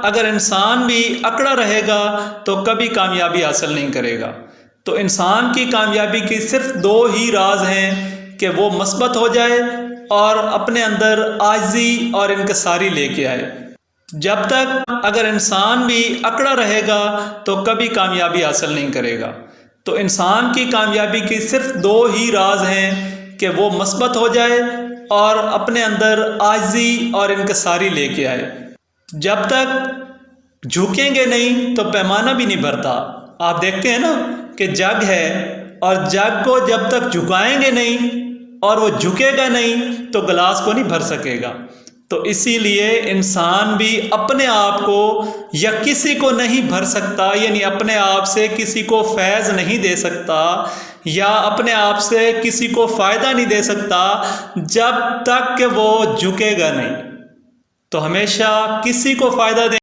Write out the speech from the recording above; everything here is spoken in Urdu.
اگر انسان بھی اکڑا رہے گا تو کبھی کامیابی حاصل نہیں کرے گا۔ تو انسان کی کامیابی کی صرف دو ہی راز ہیں کہ وہ مثبت ہو جائے اور اپنے اندر عاجزی اور انکساری لے کے آئے۔ جب تک اگر انسان بھی اکڑا رہے گا تو کبھی کامیابی حاصل نہیں کرے گا۔ تو انسان کی کامیابی کی صرف دو ہی راز ہیں کہ وہ مثبت ہو جائے اور اپنے اندر عاجزی اور انکساری لے کے آئے۔ جب تک جھکیں گے نہیں تو پیمانہ بھی نہیں بھرتا۔ آپ دیکھتے ہیں نا کہ جگ ہے، اور جگ کو جب تک جھکائیں گے نہیں اور وہ جھکے گا نہیں تو گلاس کو نہیں بھر سکے گا۔ تو اسی لیے انسان بھی اپنے آپ کو یا کسی کو نہیں بھر سکتا، یعنی اپنے آپ سے کسی کو فیض نہیں دے سکتا یا اپنے آپ سے کسی کو فائدہ نہیں دے سکتا جب تک کہ وہ جھکے گا نہیں۔ تو ہمیشہ کسی کو فائدہ